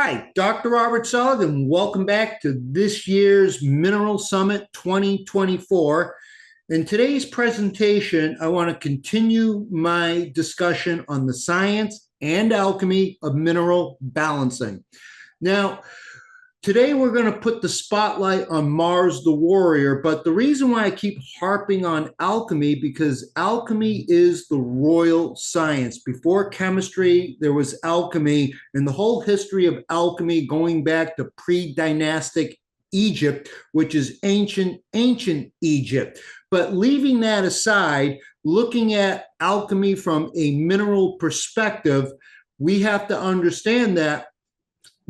Hi, Dr. Robert Selig, and welcome back to this year's Mineral Summit 2024. In today's presentation, I want to continue my discussion on the science and alchemy of mineral balancing. Now, today we're going to put the spotlight on Mars the Warrior, but the reason why I keep harping on alchemy, because alchemy is the royal science. Before chemistry, there was alchemy, and the whole history of alchemy going back to pre-dynastic Egypt, which is ancient Egypt. But leaving that aside, looking at alchemy from a mineral perspective, we have to understand that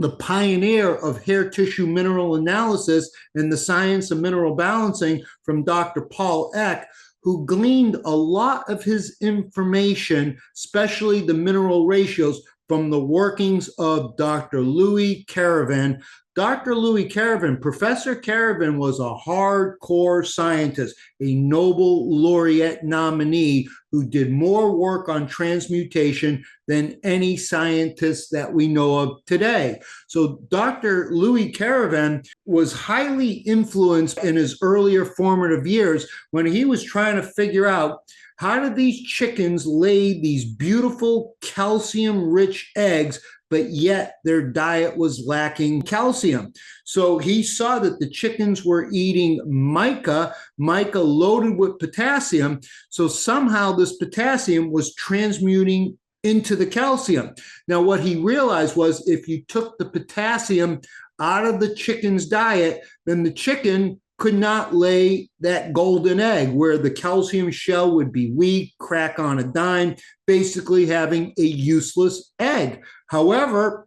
the pioneer of hair tissue mineral analysis and the science of mineral balancing from Dr. Paul Eck, who gleaned a lot of his information, especially the mineral ratios, from the workings of Dr. Louis Caravan. Dr. Louis Caravan, Professor Caravan, was a hardcore scientist, a Nobel laureate nominee who did more work on transmutation than any scientist that we know of today. So Dr. Louis Caravan was highly influenced in his earlier formative years when he was trying to figure out, how did these chickens lay these beautiful calcium-rich eggs, but yet their diet was lacking calcium? So he saw that the chickens were eating mica loaded with potassium. So somehow this potassium was transmuting into the calcium. Now, what he realized was if you took the potassium out of the chicken's diet, then the chicken could not lay that golden egg, where the calcium shell would be weak, crack on a dime, basically having a useless egg. However,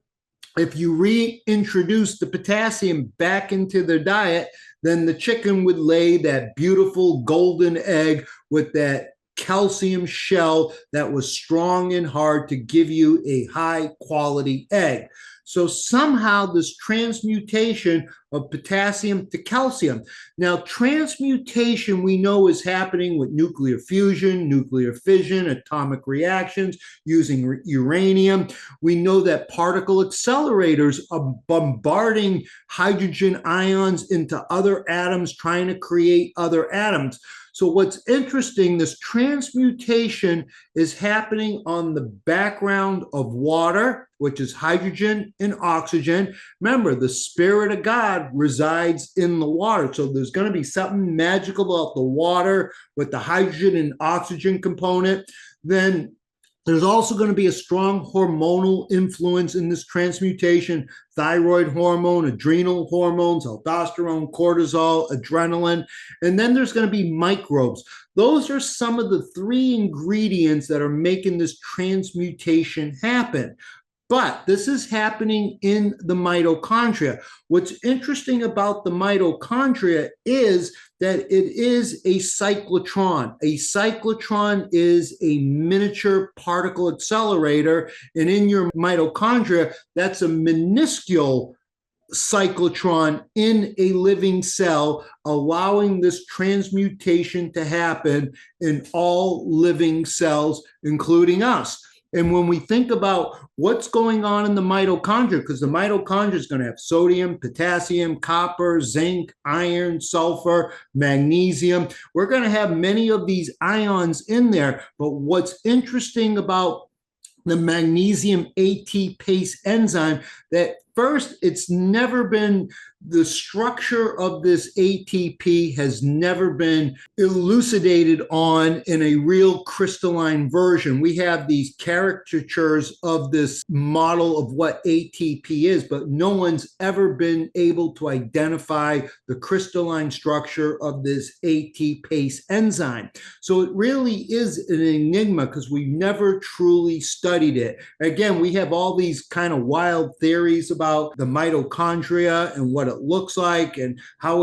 if you reintroduce the potassium back into their diet, then the chicken would lay that beautiful golden egg with that calcium shell that was strong and hard to give you a high quality egg. So somehow this transmutation of potassium to calcium. Now, transmutation we know is happening with nuclear fusion, nuclear fission, atomic reactions using uranium. We know that particle accelerators are bombarding hydrogen ions into other atoms, trying to create other atoms. So what's interesting, this transmutation is happening on the background of water, which is hydrogen and oxygen. Remember, the Spirit of God resides in the water. So there's going to be something magical about the water with the hydrogen and oxygen component. Then there's also going to be a strong hormonal influence in this transmutation: thyroid hormone, adrenal hormones, aldosterone, cortisol, adrenaline. And then there's going to be microbes. Those are some of the three ingredients that are making this transmutation happen. But this is happening in the mitochondria. What's interesting about the mitochondria is that it is a cyclotron. A cyclotron is a miniature particle accelerator, and in your mitochondria, that's a minuscule cyclotron in a living cell, allowing this transmutation to happen in all living cells, including us. And when we think about what's going on in the mitochondria, because the mitochondria is going to have sodium, potassium, copper, zinc, iron, sulfur, magnesium. We're going to have many of these ions in there. But what's interesting about the magnesium ATPase enzyme, that first, it's never been, the structure of this ATP has never been elucidated on in a real crystalline version. We have these caricatures of this model of what ATP is, but no one's ever been able to identify the crystalline structure of this ATPase enzyme. So it really is an enigma because we never truly studied it. Again, we have all these kind of wild theories about the mitochondria and what it looks like and how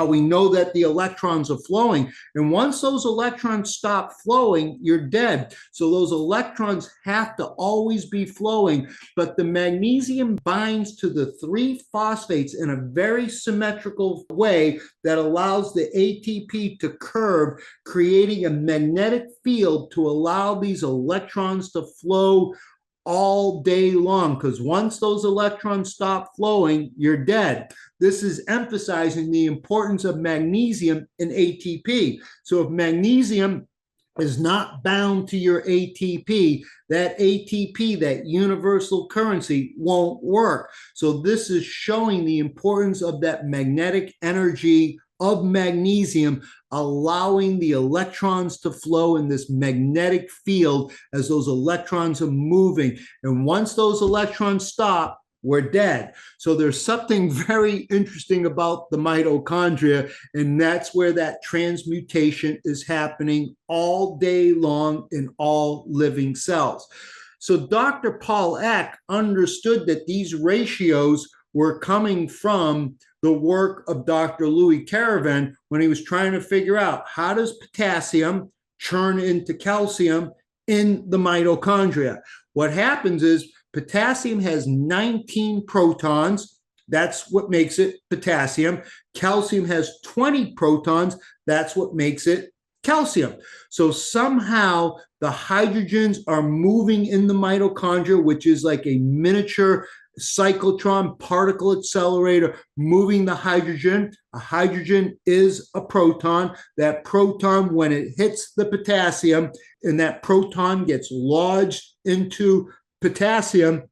we know that the electrons are flowing. And once those electrons stop flowing, you're dead. So those electrons have to always be flowing. But the magnesium binds to the 3 phosphates in a very symmetrical way that allows the ATP to curve, creating a magnetic field to allow these electrons to flow all day long, because once those electrons stop flowing, you're dead. This is emphasizing the importance of magnesium in ATP. So if magnesium is not bound to your ATP, that ATP, that universal currency, won't work. So this is showing the importance of that magnetic energy of magnesium, allowing the electrons to flow in this magnetic field as those electrons are moving. And once those electrons stop, we're dead. So there's something very interesting about the mitochondria, and that's where that transmutation is happening all day long in all living cells. So Dr. Paul Eck understood that these ratios were coming from the work of Dr. Louis Caravan when he was trying to figure out how does potassium churn into calcium in the mitochondria. What happens is potassium has 19 protons. That's what makes it potassium. Calcium has 20 protons. That's what makes it calcium. So somehow the hydrogens are moving in the mitochondria, which is like a miniature cyclotron particle accelerator moving the hydrogen. A hydrogen is a proton. That proton, when it hits the potassium and that proton gets lodged into potassium,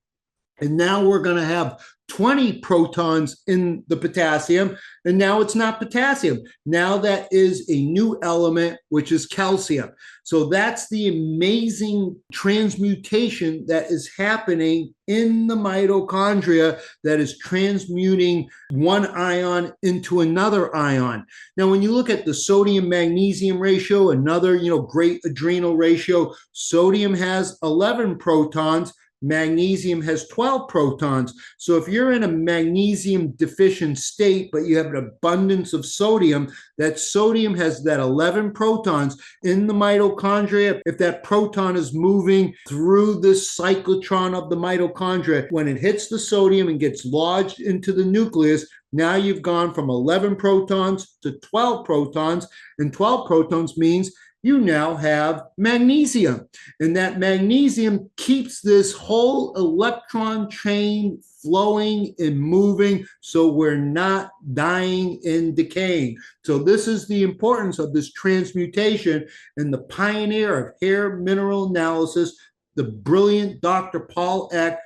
and now we're going to have 20 protons in the potassium, and now it's not potassium. Now that is a new element, which is calcium. So that's the amazing transmutation that is happening in the mitochondria that is transmuting one ion into another ion. Now, when you look at the sodium-magnesium ratio, another great adrenal ratio, sodium has 11 protons, magnesium has 12 protons. So if you're in a magnesium deficient state, but you have an abundance of sodium, that sodium has that 11 protons in the mitochondria. If that proton is moving through this cyclotron of the mitochondria, when it hits the sodium and gets lodged into the nucleus, now you've gone from 11 protons to 12 protons, and 12 protons means you now have magnesium. And that magnesium keeps this whole electron chain flowing and moving, so we're not dying and decaying. So this is the importance of this transmutation, and the pioneer of hair mineral analysis, the brilliant Dr. Paul Eck,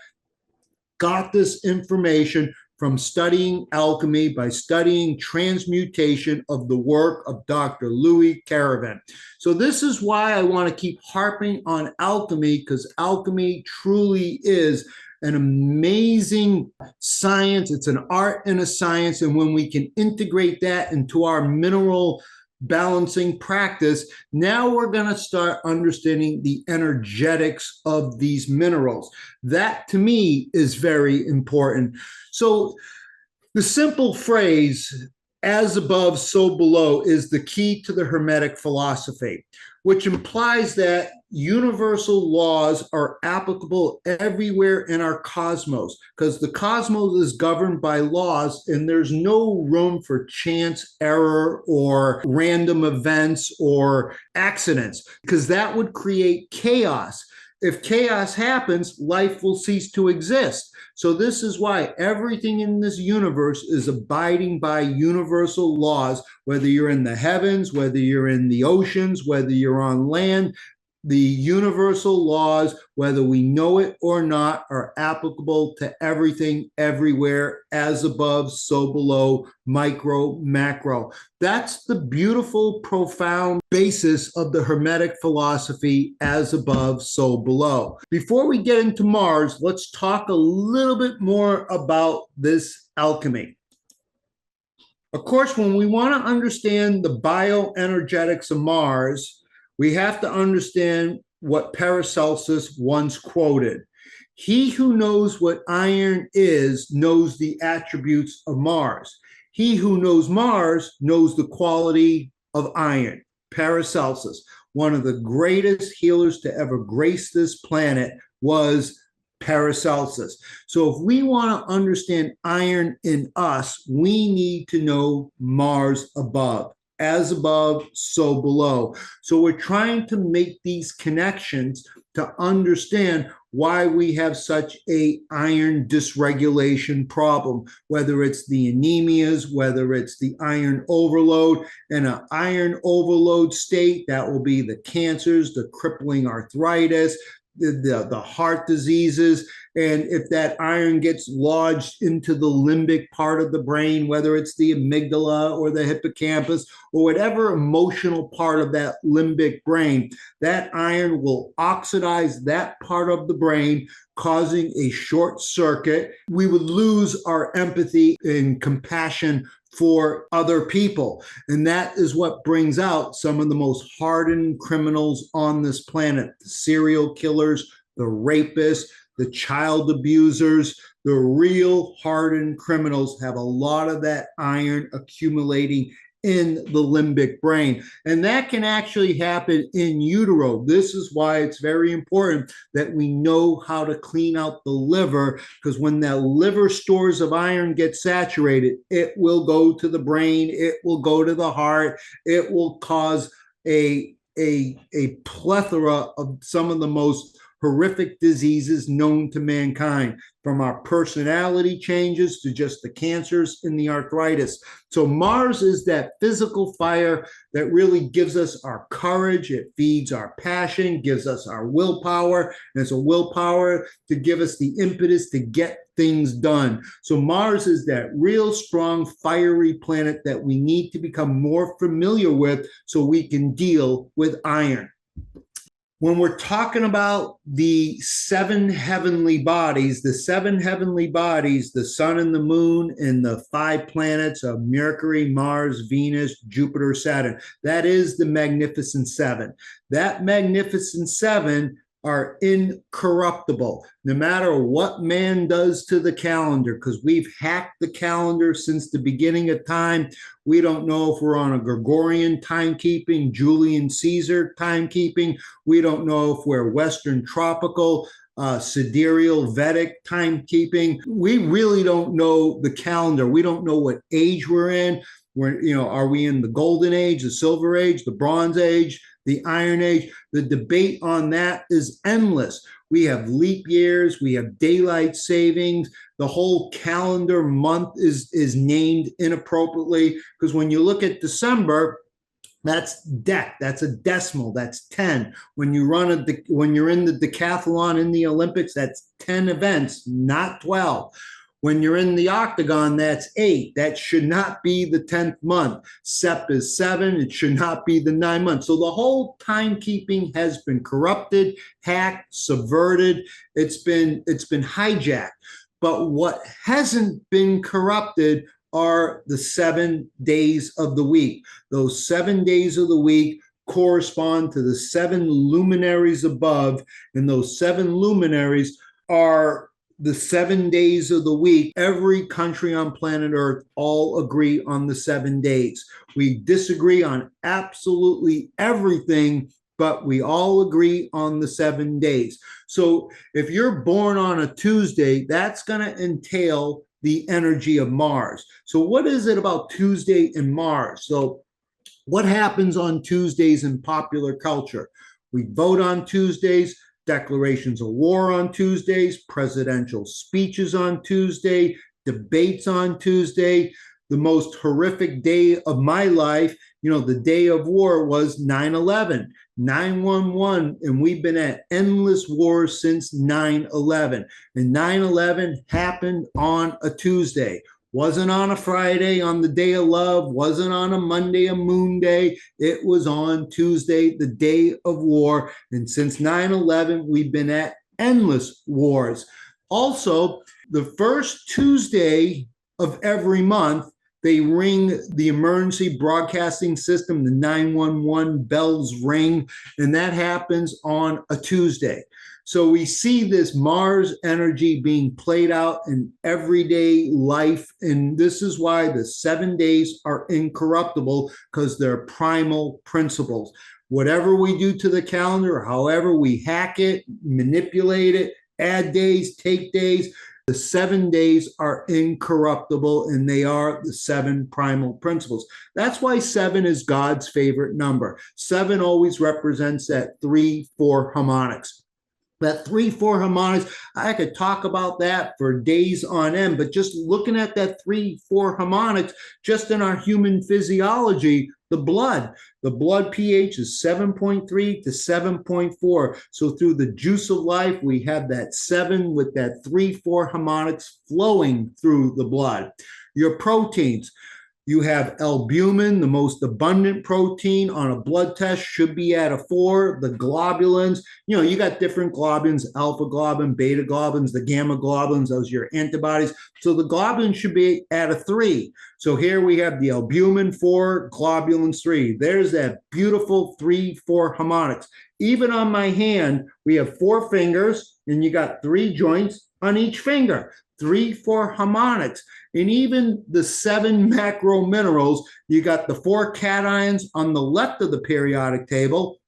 got this information from studying alchemy, by studying transmutation of the work of Dr. Louis Caravan. So this is why I want to keep harping on alchemy, because alchemy truly is an amazing science. It's an art and a science. And when we can integrate that into our mineral balancing practice, now we're going to start understanding the energetics of these minerals. That to me is very important. So the simple phrase, as above, so below, is the key to the Hermetic philosophy, which implies that universal laws are applicable everywhere in our cosmos, because the cosmos is governed by laws, and there's no room for chance, error, or random events or accidents, because that would create chaos. If chaos happens, life will cease to exist. So this is why everything in this universe is abiding by universal laws, whether you're in the heavens, whether you're in the oceans, whether you're on land. The universal laws, whether we know it or not, are applicable to everything, everywhere, as above, so below, micro, macro. That's the beautiful, profound basis of the Hermetic philosophy, as above, so below. Before we get into Mars, let's talk a little bit more about this alchemy. Of course, when we want to understand the bioenergetics of Mars, we have to understand what Paracelsus once quoted. He who knows what iron is knows the attributes of Mars. He who knows Mars knows the quality of iron. Paracelsus, one of the greatest healers to ever grace this planet, was Paracelsus. So if we want to understand iron in us, we need to know Mars above. As above, so below. So we're trying to make these connections to understand why we have such a iron dysregulation problem, whether it's the anemias, whether it's the iron overload. In an iron overload state, that will be the cancers, the crippling arthritis, the heart diseases. And if that iron gets lodged into the limbic part of the brain, whether it's the amygdala or the hippocampus or whatever emotional part of that limbic brain, that iron will oxidize that part of the brain, causing a short circuit. We would lose our empathy and compassion for other people. And that is what brings out some of the most hardened criminals on this planet: the serial killers, the rapists, the child abusers. The real hardened criminals have a lot of that iron accumulating in the limbic brain. And that can actually happen in utero. This is why it's very important that we know how to clean out the liver, because when that liver stores of iron get saturated, it will go to the brain, it will go to the heart, it will cause a plethora of some of the most horrific diseases known to mankind, from our personality changes to just the cancers and the arthritis. So Mars is that physical fire that really gives us our courage. It feeds our passion, gives us our willpower, and it's a willpower to give us the impetus to get things done. So Mars is that real strong, fiery planet that we need to become more familiar with so we can deal with iron. When we're talking about the seven heavenly bodies, the sun and the moon and the 5 planets of Mercury, Mars, Venus, Jupiter, Saturn, that is the Magnificent Seven. That Magnificent Seven are incorruptible, no matter what man does to the calendar, because we've hacked the calendar since the beginning of time. We don't know if we're on a Gregorian timekeeping, Julian Caesar timekeeping. We don't know if we're Western tropical, sidereal Vedic timekeeping. We really don't know the calendar. We don't know what age we're in. Are we in the Golden Age, the Silver Age, the Bronze Age, the Iron Age? The debate on that is endless. We have leap years, we have daylight savings. The whole calendar month is named inappropriately, because when you look at December, that's that's a decimal, that's 10. When you're in the decathlon in the Olympics, that's 10 events, not 12. When you're in the octagon, that's 8. That should not be the 10th month. Sep is 7. It should not be the 9 months. So the whole timekeeping has been corrupted, hacked, subverted. It's been hijacked. But what hasn't been corrupted are the 7 days of the week. Those 7 days of the week correspond to the 7 luminaries above, and those 7 luminaries are the 7 days of the week. Every country on planet Earth all agree on the 7 days. We disagree on absolutely everything, but we all agree on the 7 days. So if you're born on a Tuesday, that's going to entail the energy of Mars. So what is it about Tuesday and Mars? So what happens on Tuesdays in popular culture? We vote on Tuesdays, declarations of war on Tuesdays, presidential speeches on Tuesday, debates on Tuesday. The most horrific day of my life, the day of war, was 9/11, 9/11, and we've been at endless wars since 9/11. And 9/11 happened on a Tuesday. Wasn't on a Friday, on the day of love, wasn't on a Monday, a moon day. It was on Tuesday, the day of war. And since 9/11, we've been at endless wars. Also, the first Tuesday of every month, they ring the emergency broadcasting system, the 911 bells ring, and that happens on a Tuesday. So we see this Mars energy being played out in everyday life. And this is why the 7 days are incorruptible, because they're primal principles. Whatever we do to the calendar, however we hack it, manipulate it, add days, take days, the 7 days are incorruptible, and they are the 7 primal principles. That's why 7 is God's favorite number. 7 always represents that 3/4 harmonics. That 3/4 harmonics, I could talk about that for days on end, but just looking at that 3/4 harmonics, just in our human physiology, the blood pH is 7.3 to 7.4. So through the juice of life, we have that 7 with that 3/4 harmonics flowing through the blood. Your proteins, you have albumin, the most abundant protein on a blood test, should be at a 4. The globulins, you got different globulins, alpha globulin, beta globulins, the gamma globulins, those are your antibodies. So the globulin should be at a 3. So here we have the albumin 4, globulins 3. There's that beautiful 3/4 harmonics. Even on my hand, we have 4 fingers, and you got 3 joints on each finger. 3/4 harmonics. And even the 7 macro minerals, you got the 4 cations on the left of the periodic table,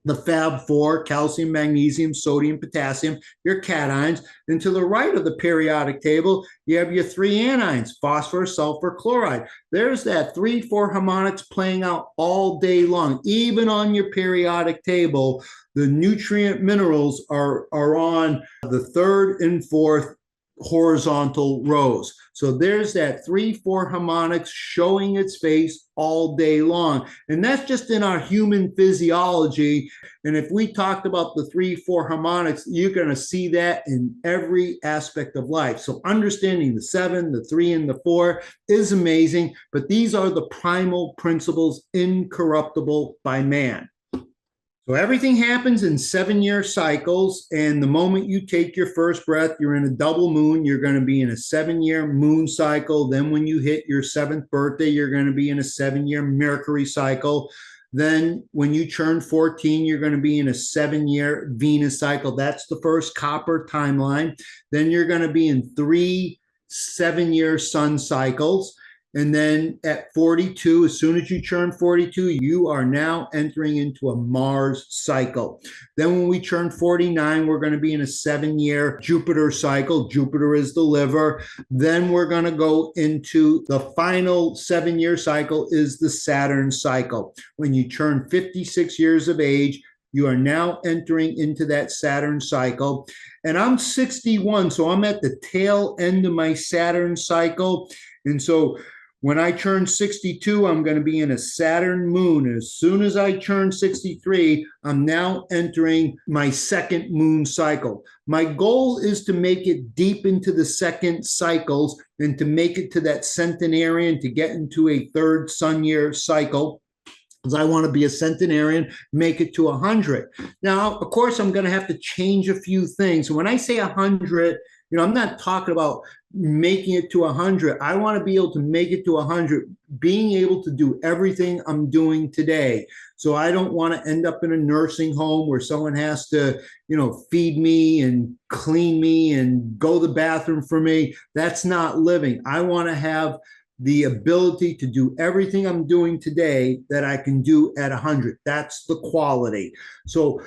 the Fab4, calcium, magnesium, sodium, potassium, your cations. And to the right of the periodic table, you have your 3 anions, phosphorus, sulfur, chloride. There's that 3/4 harmonics playing out all day long. Even on your periodic table, the nutrient minerals are on the 3rd and 4th horizontal rows. So there's that 3/4 harmonics showing its face all day long. And that's just in our human physiology. And if we talked about the 3/4 harmonics, you're going to see that in every aspect of life. So understanding the 7, the 3, and the 4 is amazing. But these are the primal principles incorruptible by man. So everything happens in 7-year cycles, and the moment you take your first breath, you're in a double moon. You're going to be in a 7-year moon cycle. Then when you hit your 7th birthday, you're going to be in a 7-year Mercury cycle. Then when you turn 14, you're going to be in a 7-year Venus cycle. That's the first copper timeline. Then you're going to be in 3 7-year sun cycles. And then at 42, as soon as you turn 42, you are now entering into a Mars cycle. Then when we turn 49, we're going to be in a 7-year Jupiter cycle. Jupiter is the liver. Then we're going to go into the final 7-year cycle is the Saturn cycle. When you turn 56 years of age, you are now entering into that Saturn cycle. And I'm 61, so I'm at the tail end of my Saturn cycle. And so when I turn 62, I'm going to be in a Saturn moon. As soon as I turn 63, I'm now entering my 2nd moon cycle. My goal is to make it deep into the 2nd cycles and to make it to that centenarian, to get into a 3rd sun year cycle. Because I want to be a centenarian, make it to 100. Now, of course, I'm going to have to change a few things. When I say 100, I'm not talking about making it to 100. I want to be able to make it to 100, being able to do everything I'm doing today. So I don't want to end up in a nursing home where someone has to, feed me and clean me and go to the bathroom for me. That's not living. I want to have the ability to do everything I'm doing today that I can do at 100. That's the quality. So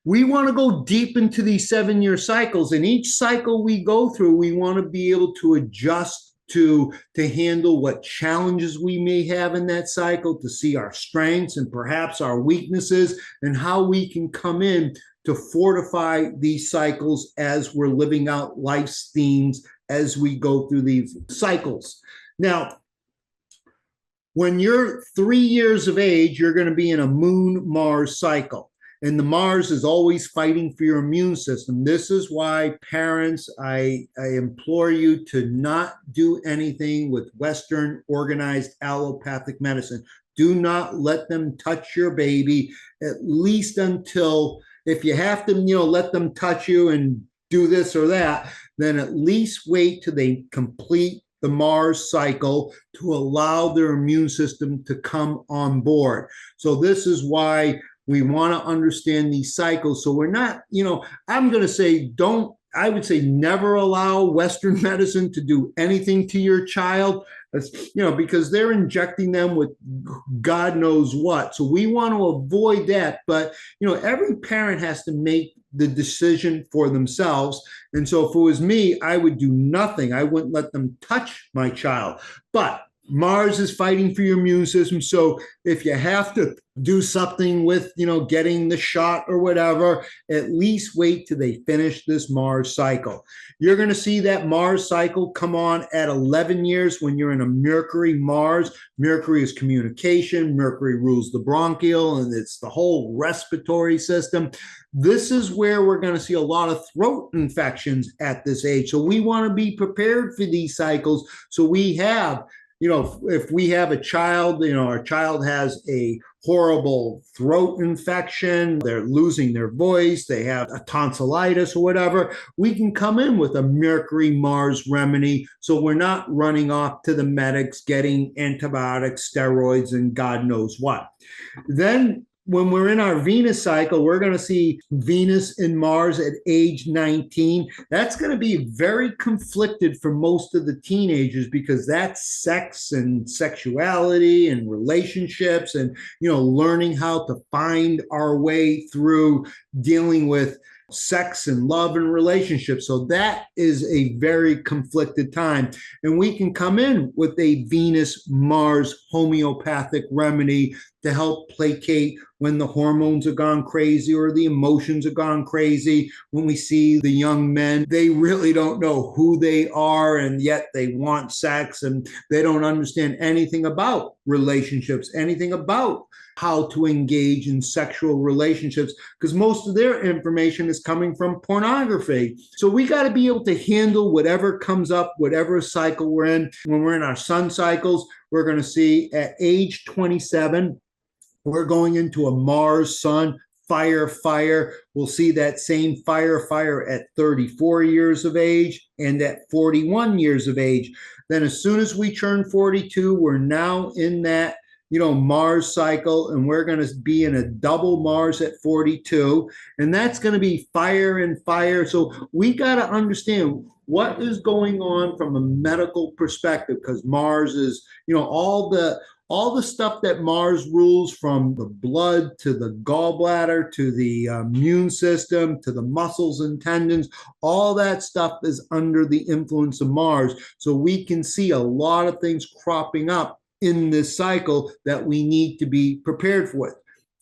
we want to go deep into these 7-year cycles, and each cycle we go through, we want to be able to adjust to handle what challenges we may have in that cycle, to see our strengths and perhaps our weaknesses, and how we can come in to fortify these cycles as we're living out life's themes as we go through these cycles. Now, when you're 3 years of age, you're going to be in a Moon-Mars cycle. And the Mars is always fighting for your immune system. This is why parents, I implore you to not do anything with Western organized allopathic medicine. Do not let them touch your baby, at least until, if you have to, let them touch you and do this or that, then at least wait till they complete the Mars cycle to allow their immune system to come on board. So this is why we want to understand these cycles. So we're not, I'm going to say, I would say never allow Western medicine to do anything to your child, because they're injecting them with God knows what. So we want to avoid that. But, every parent has to make the decision for themselves. And so if it was me, I would do nothing. I wouldn't let them touch my child. But Mars is fighting for your immune system. So if you have to do something with, getting the shot or whatever, at least wait till they finish this Mars cycle. You're going to see that Mars cycle come on at 11 years when you're in a Mercury Mars. Mercury is communication. Mercury rules the bronchial, and it's the whole respiratory system. This is where we're going to see a lot of throat infections at this age. So we want to be prepared for these cycles. So we have, if we have a child, our child has a horrible throat infection, they're losing their voice, they have a tonsillitis or whatever, we can come in with a Mercury Mars remedy. So we're not running off to the medics, getting antibiotics, steroids, and God knows what. Then when we're in our Venus cycle, we're going to see Venus and Mars at age 19. That's going to be very conflicted for most of the teenagers because that's sex and sexuality and relationships and, learning how to find our way through dealing with sex and love and relationships. So that is a very conflicted time. And we can come in with a Venus Mars homeopathic remedy to help placate when the hormones have gone crazy or the emotions have gone crazy. When we see the young men, they really don't know who they are, and yet they want sex, and they don't understand anything about relationships, anything about how to engage in sexual relationships, because most of their information is coming from pornography. So we got to be able to handle whatever comes up, whatever cycle we're in. When we're in our sun cycles, we're going to see at age 27, we're going into a Mars Sun fire. We'll see that same fire at 34 years of age and at 41 years of age. Then as soon as we turn 42, we're now in that Mars cycle, and we're going to be in a double Mars at 42, and that's going to be fire and fire. So we got to understand what is going on from a medical perspective, because Mars is, all the stuff that Mars rules, from the blood to the gallbladder to the immune system to the muscles and tendons, all that stuff is under the influence of Mars. So we can see a lot of things cropping up in this cycle that we need to be prepared for.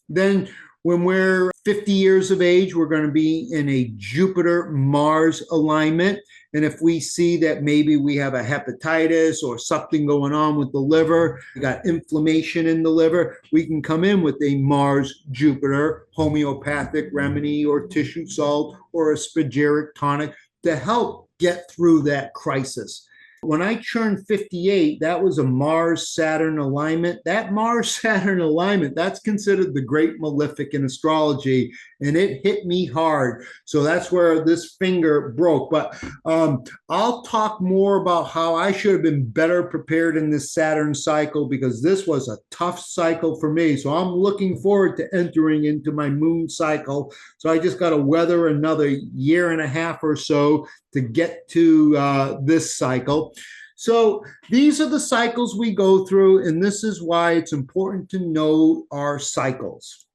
Then when we're 50 years of age, we're going to be in a Jupiter-Mars alignment. And if we see that maybe we have a hepatitis or something going on with the liver, we got inflammation in the liver, we can come in with a Mars-Jupiter homeopathic remedy or tissue salt or a spagyric tonic to help get through that crisis. When I turned 58, that was a Mars-Saturn alignment. That Mars-Saturn alignment, that's considered the great malefic in astrology, and it hit me hard. So that's where this finger broke. But I'll talk more about how I should have been better prepared in this Saturn cycle, because this was a tough cycle for me. So I'm looking forward to entering into my moon cycle. So I just got to weather another year and a half or so to get to this cycle. So these are the cycles we go through, and this is why it's important to know our cycles.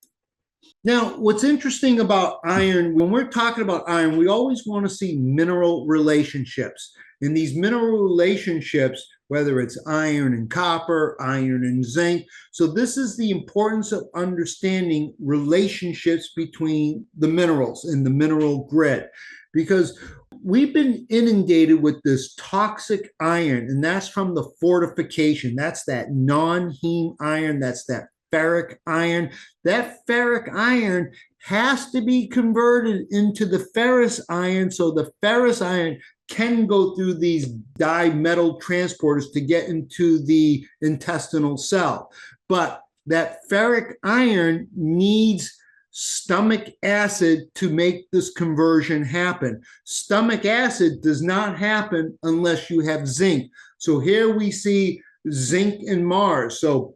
Now, what's interesting about iron, when we're talking about iron, we always want to see mineral relationships. In these mineral relationships, whether it's iron and copper, iron and zinc. So this is the importance of understanding relationships between the minerals in the mineral grid, because we've been inundated with this toxic iron, and that's from the fortification. That's that non-heme iron. That's that ferric iron. That ferric iron has to be converted into the ferrous iron, so the ferrous iron can go through these dimetal transporters to get into the intestinal cell. But that ferric iron needs stomach acid to make this conversion happen. Stomach acid does not happen unless you have zinc. So here we see zinc in Mars. So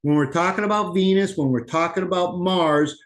when we're talking about Venus, when we're talking about Mars,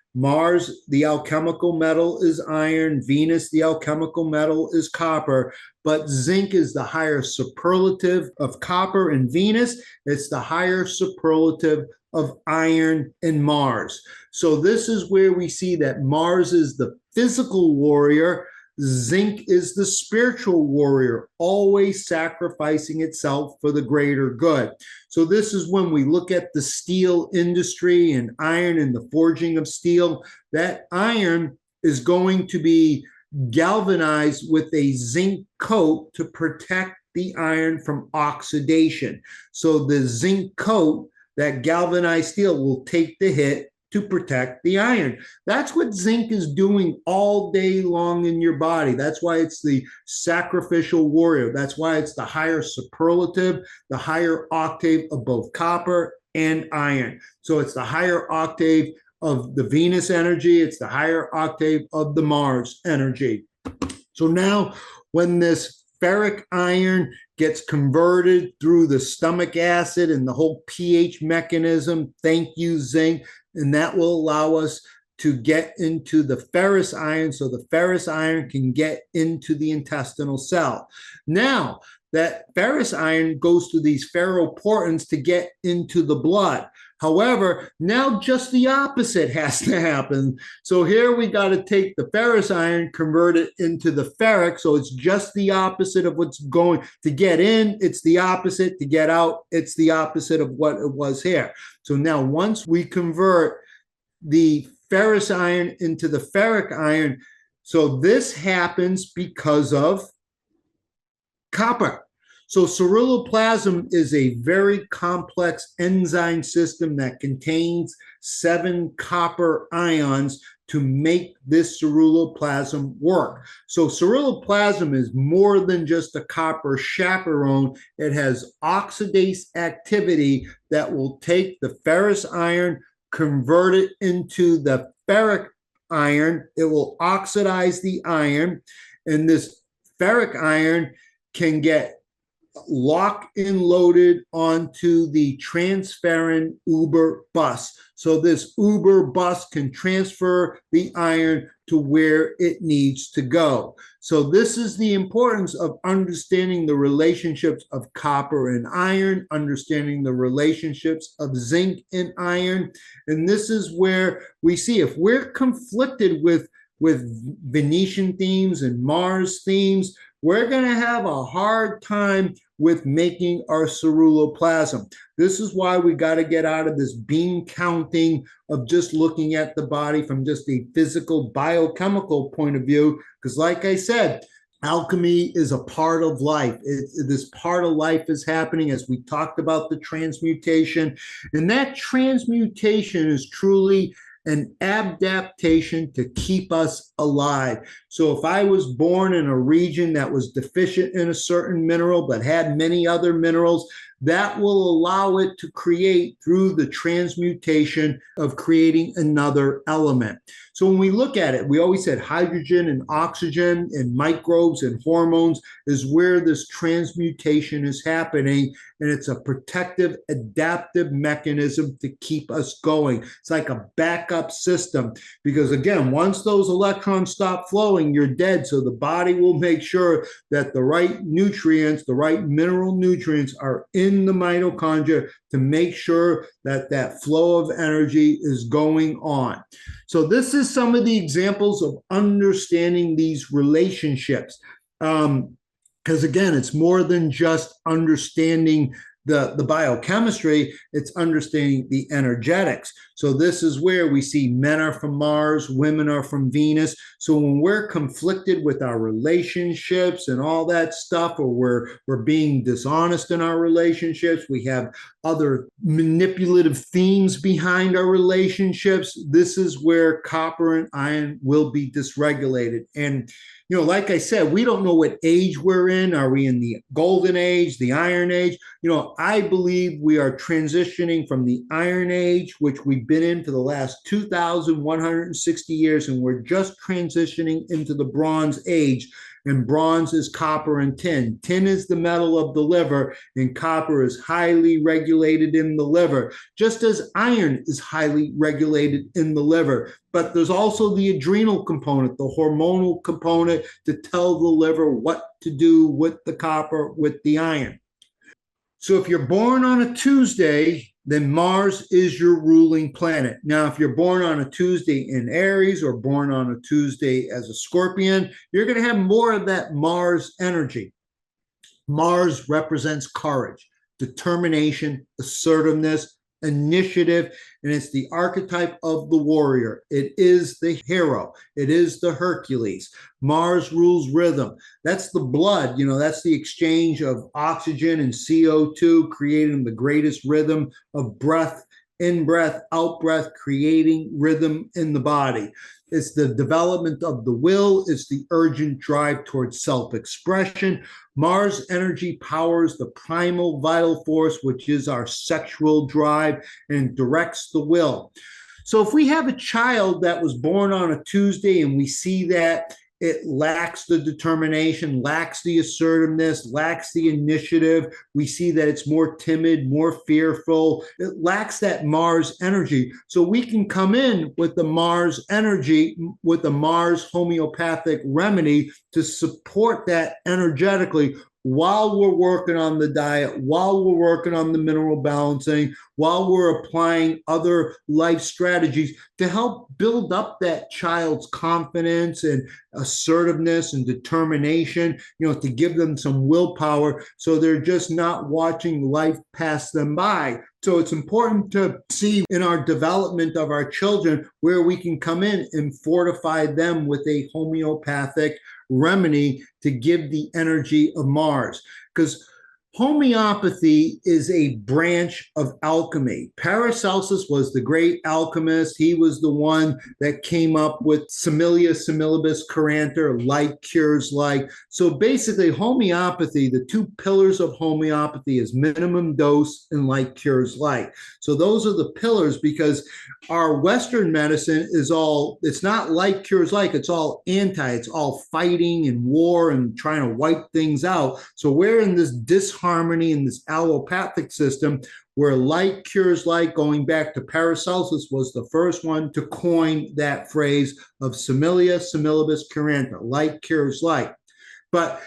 the alchemical metal is iron. Venus, the alchemical metal is copper. But zinc is the higher superlative of copper in Venus. It's the higher superlative of iron in Mars. So this is where we see that Mars is the physical warrior. Zinc is the spiritual warrior, always sacrificing itself for the greater good. So this is when we look at the steel industry and iron and the forging of steel, that iron is going to be galvanized with a zinc coat to protect the iron from oxidation. So the zinc coat, that galvanized steel, will take the hit to protect the iron. That's what zinc is doing all day long in your body. That's why it's the sacrificial warrior. That's why it's the higher superlative, the higher octave of both copper and iron. So it's the higher octave of the Venus energy. It's the higher octave of the Mars energy. So now when this ferric iron gets converted through the stomach acid and the whole pH mechanism, thank you, zinc, and that will allow us to get into the ferrous iron, so the ferrous iron can get into the intestinal cell. Now, that ferrous iron goes to these ferroportins to get into the blood. However, now just the opposite has to happen. So here we got to take the ferrous iron, convert it into the ferric. So it's just the opposite of what's going to get in. It's the opposite to get out. It's the opposite of what it was here. So now once we convert the ferrous iron into the ferric iron, so this happens because of copper. So ceruloplasmin is a very complex enzyme system that contains 7 copper ions to make this ceruloplasmin work. So ceruloplasmin is more than just a copper chaperone. It has oxidase activity that will take the ferrous iron, convert it into the ferric iron. It will oxidize the iron, and this ferric iron can get locked and loaded onto the transferrin Uber bus. So this Uber bus can transfer the iron to where it needs to go. So this is the importance of understanding the relationships of copper and iron, understanding the relationships of zinc and iron. And this is where we see if we're conflicted with Venetian themes and Mars themes, we're going to have a hard time with making our ceruloplasmin. This is why we got to get out of this beam counting of just looking at the body from just a physical biochemical point of view, because like I said, alchemy is a part of life. This part of life is happening as we talked about the transmutation, and that transmutation is truly an adaptation to keep us alive. So if I was born in a region that was deficient in a certain mineral but had many other minerals, that will allow it to create through the transmutation of creating another element. So when we look at it, we always said hydrogen and oxygen and microbes and hormones is where this transmutation is happening. And it's a protective, adaptive mechanism to keep us going. It's like a backup system because, again, once those electrons stop flowing, you're dead. So the body will make sure that the right nutrients, the right mineral nutrients are in the mitochondria to make sure that that flow of energy is going on. So this is some of the examples of understanding these relationships. Because again, it's more than just understanding the biochemistry, it's understanding the energetics. So this is where we see men are from Mars, women are from Venus. So when we're conflicted with our relationships and all that stuff, or we're being dishonest in our relationships, we have other manipulative themes behind our relationships, this is where copper and iron will be dysregulated. And like I said, we don't know what age we're in. Are we in the golden age, the iron age? I believe we are transitioning from the iron age, which we've been in for the last 2,160 years, and we're just transitioning into the bronze age. And bronze is copper and tin. Tin is the metal of the liver, and copper is highly regulated in the liver, just as iron is highly regulated in the liver. But there's also the adrenal component, the hormonal component to tell the liver what to do with the copper, with the iron. So if you're born on a Tuesday, then Mars is your ruling planet. Now, if you're born on a Tuesday in Aries or born on a Tuesday as a Scorpion, you're going to have more of that Mars energy. Mars represents courage, determination, assertiveness, initiative, and it's the archetype of the warrior. It is the hero. It is the Hercules. Mars rules rhythm. That's the blood, that's the exchange of oxygen and CO2, creating the greatest rhythm of breath, in breath, out breath, creating rhythm in the body. It's the development of the will. It's the urgent drive towards self-expression. Mars energy powers the primal vital force, which is our sexual drive, and directs the will. So if we have a child that was born on a Tuesday and we see that it lacks the determination, lacks the assertiveness, lacks the initiative. We see that it's more timid, more fearful. It lacks that Mars energy. So we can come in with the Mars energy, with the Mars homeopathic remedy to support that energetically while we're working on the diet, while we're working on the mineral balancing, while we're applying other life strategies to help build up that child's confidence and assertiveness and determination, to give them some willpower so they're just not watching life pass them by. So it's important to see in our development of our children where we can come in and fortify them with a homeopathic remedy to give the energy of Mars. Because homeopathy is a branch of alchemy. Paracelsus was the great alchemist. He was the one that came up with similia similibus curanter, like cures like. So basically, homeopathy, the two pillars of homeopathy is minimum dose and like cures like. So those are the pillars, because our Western medicine is all, it's not like cures like, it's all anti, it's all fighting and war and trying to wipe things out. So we're in this disharmony in this allopathic system where like cures like, going back to Paracelsus, was the first one to coin that phrase of similia similibus curanter, like cures like. But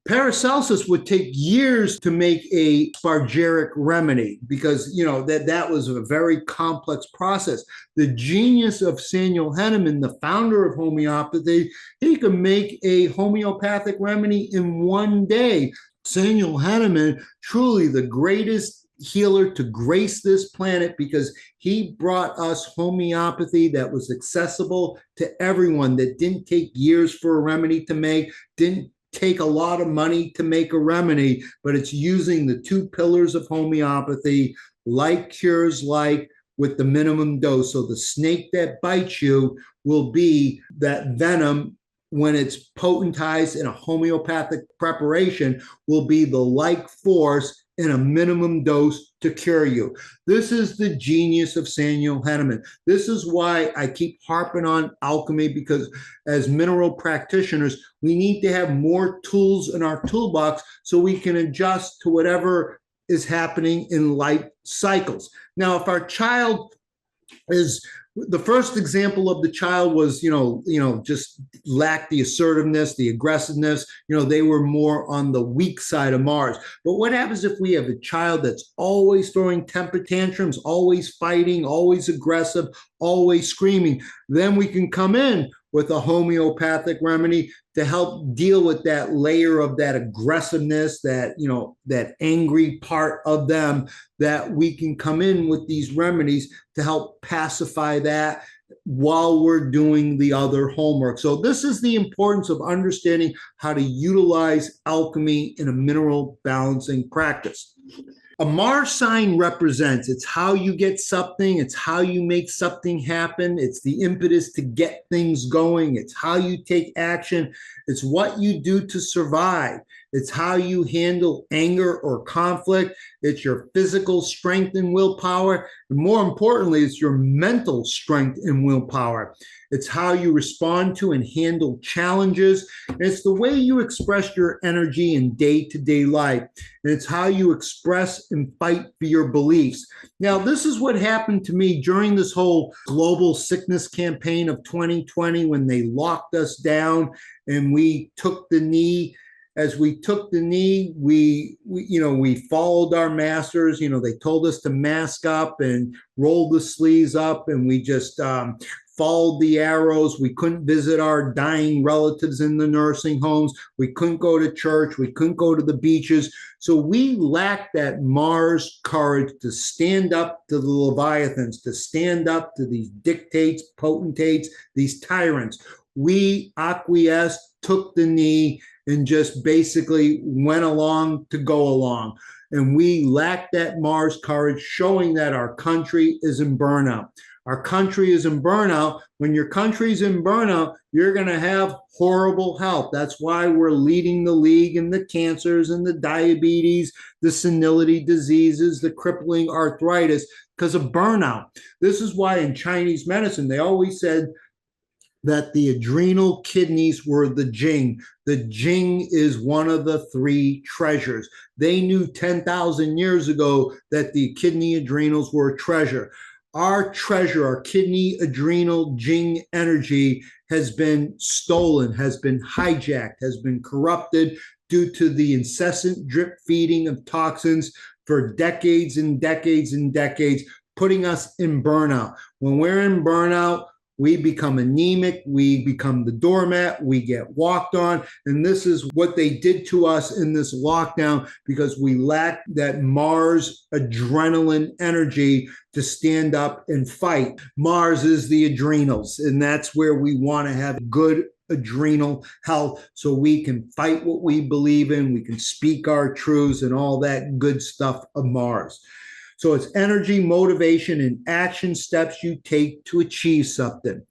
Paracelsus would take years to make a spargeric remedy because, that was a very complex process. The genius of Samuel Hahnemann, the founder of homeopathy, he could make a homeopathic remedy in one day. Samuel Hahnemann, truly the greatest healer to grace this planet, because he brought us homeopathy that was accessible to everyone, that didn't take years for a remedy to make, didn't take a lot of money to make a remedy, but it's using the two pillars of homeopathy, like cures like, with the minimum dose. So the snake that bites you will be that venom, when it's potentized in a homeopathic preparation, will be the like force in a minimum dose to cure you. This is the genius of Samuel Hahnemann. This is why I keep harping on alchemy, because as mineral practitioners, we need to have more tools in our toolbox so we can adjust to whatever is happening in life cycles. Now, if our child is, the first example of the child was, just lacked the assertiveness, the aggressiveness, they were more on the weak side of Mars. But what happens if we have a child that's always throwing temper tantrums, always fighting, always aggressive, always screaming? Then we can come in with a homeopathic remedy to help deal with that layer of that aggressiveness, that, that angry part of them, that we can come in with these remedies to help pacify that while we're doing the other homework. So this is the importance of understanding how to utilize alchemy in a mineral balancing practice. A Mars sign represents, it's how you get something, it's how you make something happen, it's the impetus to get things going, it's how you take action, it's what you do to survive, it's how you handle anger or conflict, it's your physical strength and willpower, and more importantly, it's your mental strength and willpower. It's how you respond to and handle challenges, and it's the way you express your energy in day-to-day life, and it's how you express and fight for your beliefs. Now, this is what happened to me during this whole global sickness campaign of 2020, when they locked us down and we took the knee as we took the knee, we followed our masters. They told us to mask up and roll the sleeves up, and we just followed the arrows. We couldn't visit our dying relatives in the nursing homes. We couldn't go to church. We couldn't go to the beaches. So we lacked that Mars courage to stand up to the Leviathans, to stand up to these dictates, potentates, these tyrants. We acquiesced, took the knee, and just basically went along to go along. And we lacked that Mars courage, showing that our country is in burnout. Our country is in burnout. When your country's in burnout, you're going to have horrible health. That's why we're leading the league in the cancers and the diabetes, the senility diseases, the crippling arthritis, because of burnout. This is why in Chinese medicine, they always said that the adrenal kidneys were the Jing. The Jing is one of the three treasures. They knew 10,000 years ago that the kidney adrenals were a treasure. Our treasure, our kidney adrenal Jing energy has been stolen, has been hijacked, has been corrupted due to the incessant drip feeding of toxins for decades and decades and decades, putting us in burnout. When we're in burnout, we become anemic, we become the doormat, we get walked on. And this is what they did to us in this lockdown, because we lacked that Mars adrenaline energy to stand up and fight. Mars is the adrenals, and that's where we want to have good adrenal health so we can fight what we believe in, we can speak our truths and all that good stuff of Mars. So it's energy, motivation, and action steps you take to achieve something.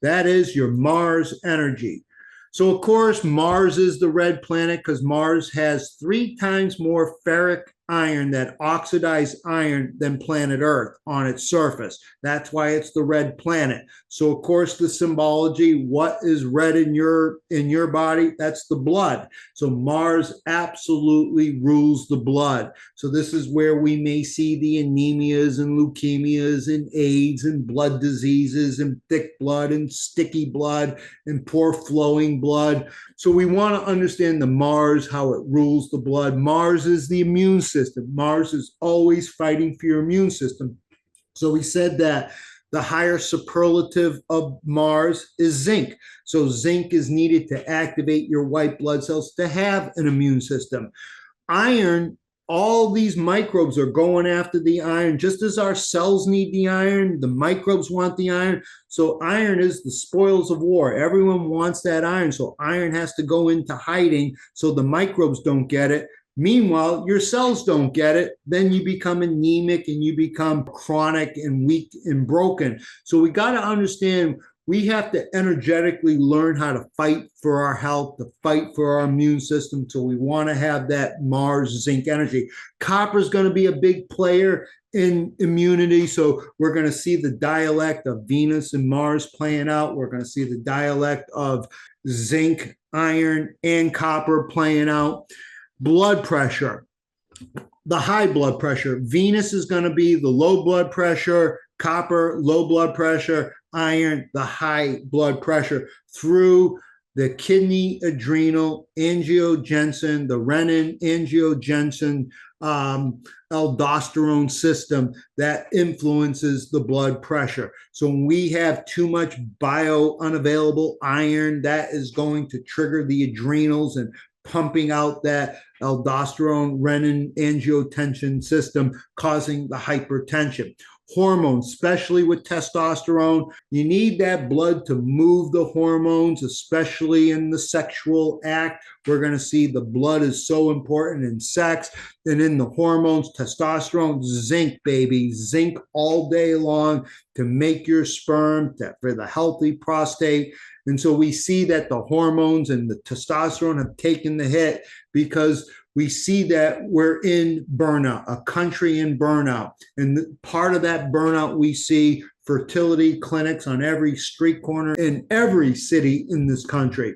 That is your Mars energy. So, of course, Mars is the red planet because Mars has 3 times more ferric iron, that oxidized iron, than planet Earth on its surface. That's why it's the red planet. So, of course, the symbology, what is red in your body? That's the blood. So Mars absolutely rules the blood. So this is where we may see the anemias and leukemias and AIDS and blood diseases and thick blood and sticky blood and poor flowing blood. So we want to understand the Mars, how it rules the blood. Mars is the immune system. Mars is always fighting for your immune system. So we said that the higher superlative of Mars is zinc. So zinc is needed to activate your white blood cells to have an immune system. Iron, all these microbes are going after the iron. Just as our cells need the iron, the microbes want the iron. So iron is the spoils of war. Everyone wants that iron. So iron has to go into hiding so the microbes don't get it. Meanwhile, your cells don't get it. Then you become anemic and you become chronic and weak and broken. So we got to understand we have to energetically learn how to fight for our health, to fight for our immune system. So we want to have that Mars zinc energy. Copper is going to be a big player in immunity. So we're going to see the dialect of Venus and Mars playing out. We're going to see the dialect of zinc, iron, and copper playing out. Blood pressure, the high blood pressure. Venus is going to be the low blood pressure, copper, low blood pressure, iron, the high blood pressure, through the kidney adrenal angiotensin, the renin angiotensin, aldosterone system that influences the blood pressure. So when we have too much unavailable iron, that is going to trigger the adrenals and pumping out that aldosterone renin angiotensin system, causing the hypertension. Hormones, especially with testosterone, you need that blood to move the hormones, especially in the sexual act. We're going to see the blood is so important in sex and in the hormones. Testosterone, zinc, baby, zinc all day long to make your sperm, for the healthy prostate. And so we see that the hormones and the testosterone have taken the hit because we see that we're in burnout, a country in burnout. And part of that burnout, we see fertility clinics on every street corner in every city in this country.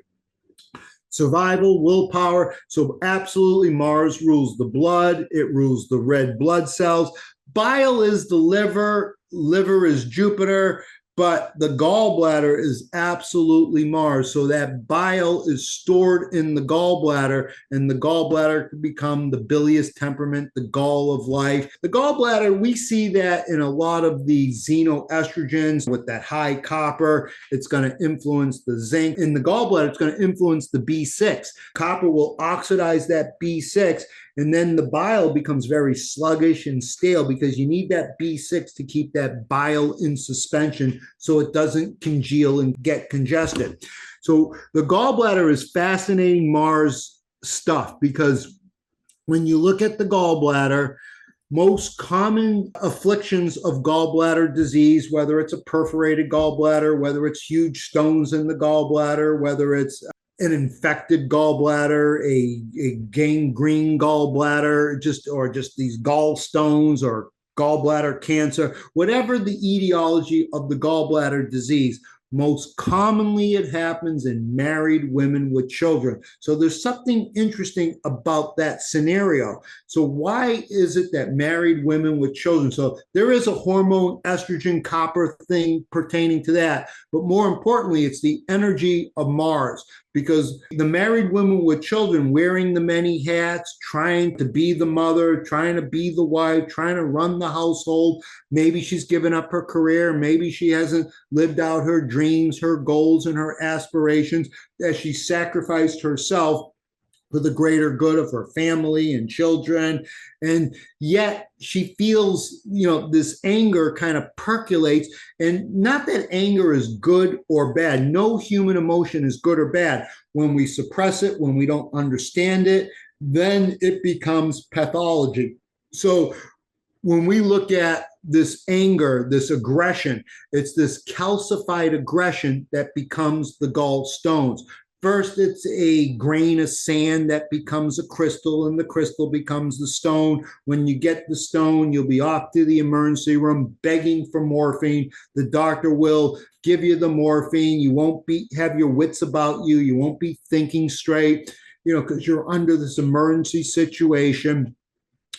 Survival, willpower. So absolutely Mars rules the blood. It rules the red blood cells. Bile is the liver. Liver is Jupiter. but the gallbladder is absolutely Mars. So that bile is stored in the gallbladder, and the gallbladder could become the bilious temperament, the gall of life. The gallbladder, we see that in a lot of the xenoestrogens with that high copper. It's going to influence the zinc. In the gallbladder, it's going to influence the B6. Copper will oxidize that B6, and then the bile becomes very sluggish and stale because you need that B6 to keep that bile in suspension so it doesn't congeal and get congested. So the gallbladder is fascinating Mars stuff because when you look at the gallbladder, most common afflictions of gallbladder disease, whether it's a perforated gallbladder, whether it's huge stones in the gallbladder, whether it's an infected gallbladder, a gangrene gallbladder, or just these gallstones or gallbladder cancer, whatever the etiology of the gallbladder disease, most commonly it happens in married women with children. So there's something interesting about that scenario. So why is it that married women with children? So there is a hormone estrogen copper thing pertaining to that, but more importantly, it's the energy of Mars. Because the married women with children wearing the many hats, trying to be the mother, trying to be the wife, trying to run the household. Maybe she's given up her career. Maybe she hasn't lived out her dreams, her goals, and her aspirations as she sacrificed herself for the greater good of her family and children. And yet she feels, this anger kind of percolates. And not that anger is good or bad. No human emotion is good or bad. When we suppress it, when we don't understand it, then it becomes pathology. So when we look at this anger, this aggression, it's this calcified aggression that becomes the gallstones. First, it's a grain of sand that becomes a crystal, and the crystal becomes the stone. When you get the stone, you'll be off to the emergency room begging for morphine. The doctor will give you the morphine. You won't have your wits about you. You won't be thinking straight, because you're under this emergency situation.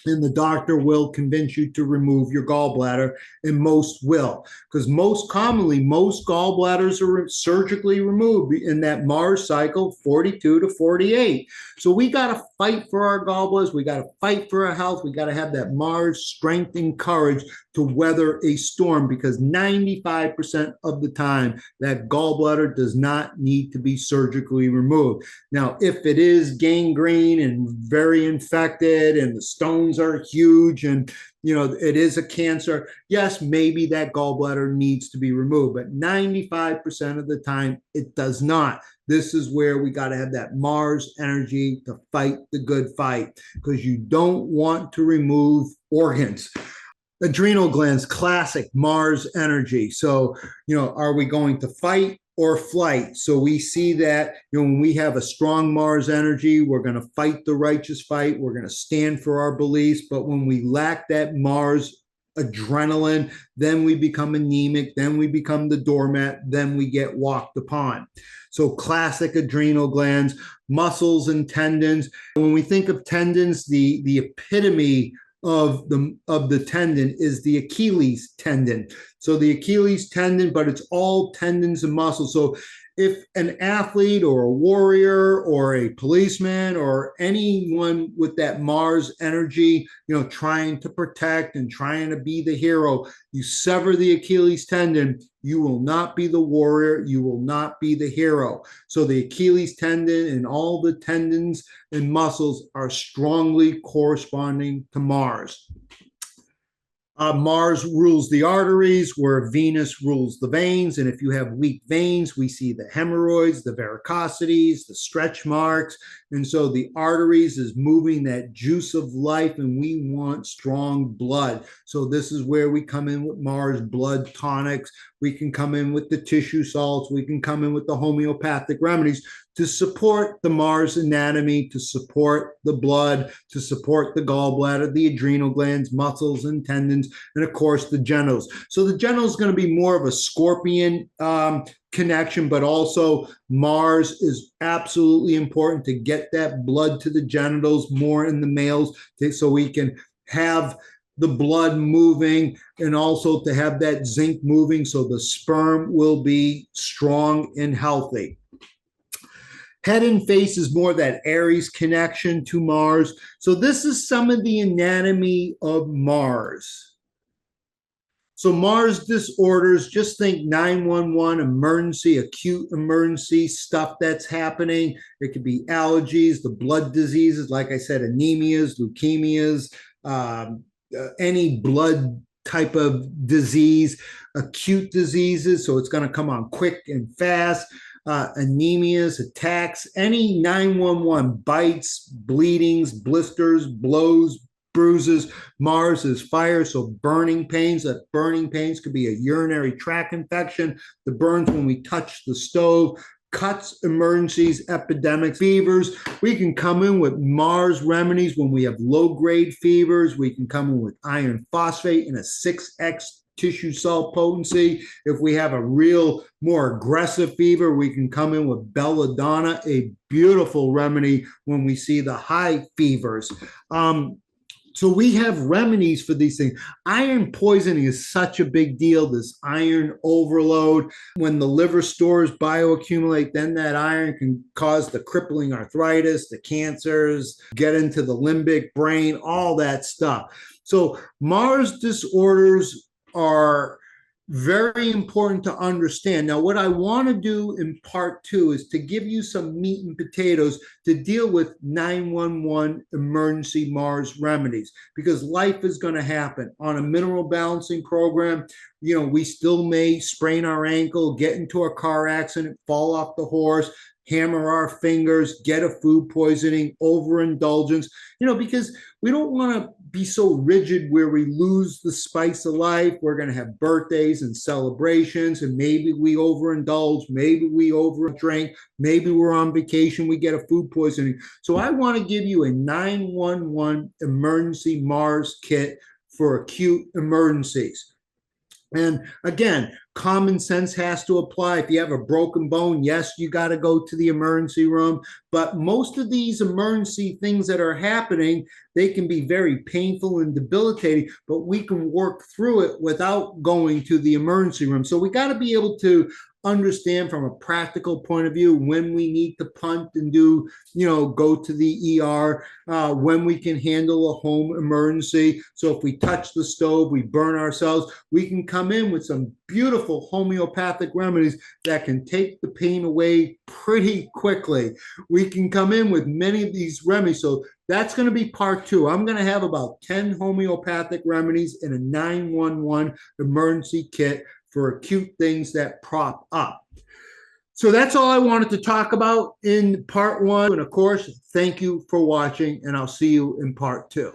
And the doctor will convince you to remove your gallbladder, and most will, because most commonly, most gallbladders are surgically removed in that Mars cycle, 42 to 48. So we got to fight for our gallbladders. We got to fight for our health. We got to have that Mars strength and courage to weather a storm, because 95% of the time, that gallbladder does not need to be surgically removed. Now, if it is gangrene and very infected and the stones are huge and it is a cancer, yes, maybe that gallbladder needs to be removed, but 95% of the time it does not. This is where we got to have that Mars energy to fight the good fight, because you don't want to remove organs. Adrenal glands, classic Mars energy. So, are we going to fight or flight? So we see that, when we have a strong Mars energy, we're going to fight the righteous fight. We're going to stand for our beliefs. But when we lack that Mars adrenaline, then we become anemic, then we become the doormat, then we get walked upon. So classic adrenal glands, muscles and tendons. When we think of tendons, the epitome of the tendon is the Achilles tendon. So the Achilles tendon, but it's all tendons and muscles. So if an athlete or a warrior or a policeman or anyone with that Mars energy, trying to protect and trying to be the hero, you sever the Achilles tendon, you will not be the warrior, you will not be the hero. So the Achilles tendon and all the tendons and muscles are strongly corresponding to Mars. Mars rules the arteries, where Venus rules the veins. And if you have weak veins, we see the hemorrhoids, the varicosities, the stretch marks. And so the arteries is moving that juice of life, and we want strong blood. So this is where we come in with Mars blood tonics. We can come in with the tissue salts. We can come in with the homeopathic remedies to support the Mars anatomy, to support the blood, to support the gallbladder, the adrenal glands, muscles and tendons, and of course the genitals. So the genitals is going to be more of a scorpion connection, but also Mars is absolutely important to get that blood to the genitals more in the males, so we can have the blood moving and also to have that zinc moving so the sperm will be strong and healthy. Head and face is more that Aries connection to Mars. So this is some of the anatomy of Mars. So Mars disorders, just think 911, emergency, acute emergency, stuff that's happening. It could be allergies, the blood diseases, like I said, anemias, leukemias, any blood type of disease, acute diseases. So it's going to come on quick and fast. Anemias, attacks, any 911, bites, bleedings, blisters, blows, bruises. Mars is fire, so burning pains. That burning pains could be a urinary tract infection. The burns when we touch the stove, cuts, emergencies, epidemics, fevers. We can come in with Mars remedies when we have low-grade fevers. We can come in with iron phosphate in a 6x tissue cell potency. If we have a real more aggressive fever, we can come in with belladonna, a beautiful remedy when we see the high fevers. So we have remedies for these things. Iron poisoning is such a big deal, this iron overload. When the liver stores bioaccumulate, then that iron can cause the crippling arthritis, the cancers, get into the limbic brain, all that stuff. So Mars disorders are very important to understand. Now, what I want to do in part 2 is to give you some meat and potatoes to deal with 911 emergency Mars remedies, because life is going to happen. On a mineral balancing program, we still may sprain our ankle, get into a car accident, fall off the horse, hammer our fingers, get a food poisoning, overindulgence, because we don't want to be so rigid where we lose the spice of life. We're going to have birthdays and celebrations, and maybe we overindulge, maybe we overdrink, maybe we're on vacation, we get a food poisoning. So I want to give you a 911 emergency Mars kit for acute emergencies. And again, common sense has to apply. If you have a broken bone, yes, you got to go to the emergency room. But most of these emergency things that are happening, they can be very painful and debilitating, but we can work through it without going to the emergency room. So we got to be able to understand from a practical point of view when we need to punt and do, go to the ER, when we can handle a home emergency. So if we touch the stove, we burn ourselves, we can come in with some beautiful homeopathic remedies that can take the pain away pretty quickly. We can come in with many of these remedies. So that's going to be part 2. I'm going to have about 10 homeopathic remedies in a 911 emergency kit for acute things that prop up. So that's all I wanted to talk about in part 1. And of course, thank you for watching, and I'll see you in part 2.